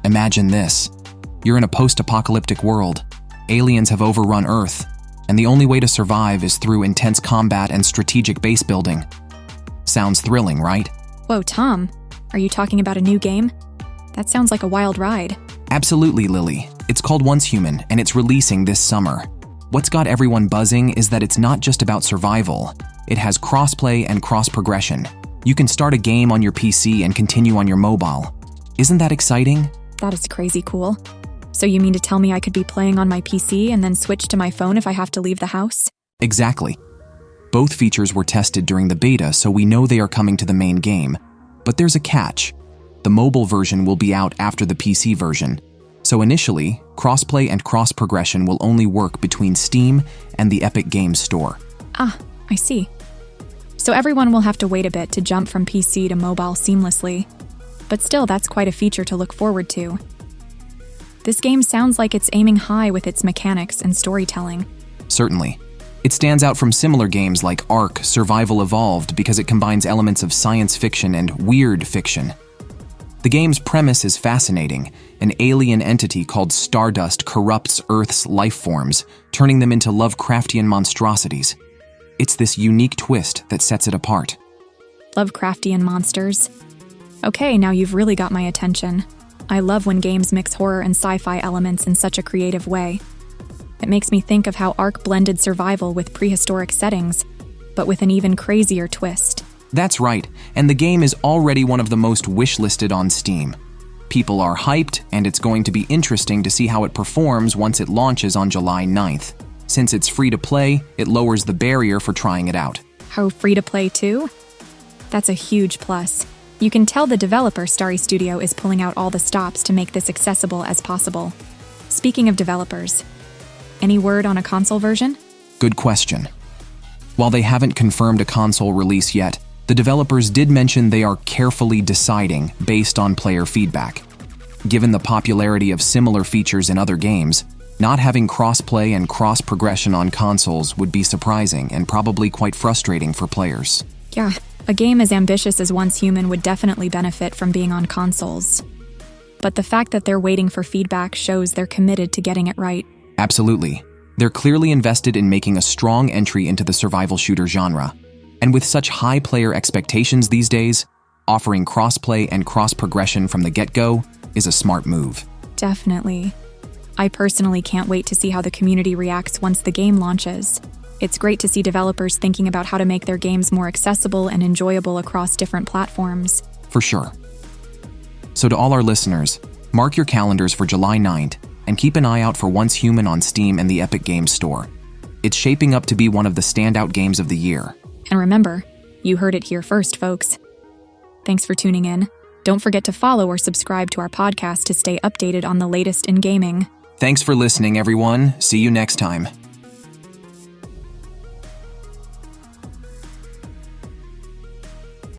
Imagine this. You're in a post-apocalyptic world. Aliens have overrun Earth, and the only way to survive is through intense combat and strategic base building. Sounds thrilling, right? Whoa, Tom. Are you talking about a new game? That sounds like a wild ride. Absolutely, Lily. It's called Once Human, and it's releasing this summer. What's got everyone buzzing is that it's not just about survival. It has crossplay and cross-progression. You can start a game on your PC and continue on your mobile. Isn't that exciting? That is crazy cool. So you mean to tell me I could be playing on my PC and then switch to my phone if I have to leave the house? Exactly. Both features were tested during the beta, so we know they are coming to the main game. But there's a catch. The mobile version will be out after the PC version. So initially, crossplay and cross-progression will only work between Steam and the Epic Games Store. Ah, I see. So everyone will have to wait a bit to jump from PC to mobile seamlessly. But still, that's quite a feature to look forward to. This game sounds like it's aiming high with its mechanics and storytelling. Certainly. It stands out from similar games like Ark Survival Evolved because it combines elements of science fiction and weird fiction. The game's premise is fascinating. An alien entity called Stardust corrupts Earth's life forms, turning them into Lovecraftian monstrosities. It's this unique twist that sets it apart. Lovecraftian monsters. Okay, now you've really got my attention. I love when games mix horror and sci-fi elements in such a creative way. It makes me think of how Ark blended survival with prehistoric settings, but with an even crazier twist. That's right, and the game is already one of the most wishlisted on Steam. People are hyped, and it's going to be interesting to see how it performs once it launches on July 9th. Since it's free to play, it lowers the barrier for trying it out. How free to play too? That's a huge plus. You can tell the developer Starry Studio is pulling out all the stops to make this accessible as possible. Speaking of developers, any word on a console version? Good question. While they haven't confirmed a console release yet, the developers did mention they are carefully deciding based on player feedback. Given the popularity of similar features in other games, not having crossplay and cross-progression on consoles would be surprising and probably quite frustrating for players. Yeah, a game as ambitious as Once Human would definitely benefit from being on consoles. But the fact that they're waiting for feedback shows they're committed to getting it right. Absolutely. They're clearly invested in making a strong entry into the survival shooter genre. And with such high player expectations these days, offering crossplay and cross-progression from the get-go is a smart move. Definitely. I personally can't wait to see how the community reacts once the game launches. It's great to see developers thinking about how to make their games more accessible and enjoyable across different platforms. For sure. So to all our listeners, mark your calendars for July 9th and keep an eye out for Once Human on Steam and the Epic Games Store. It's shaping up to be one of the standout games of the year. And remember, you heard it here first, folks. Thanks for tuning in. Don't forget to follow or subscribe to our podcast to stay updated on the latest in gaming. Thanks for listening, everyone. See you next time.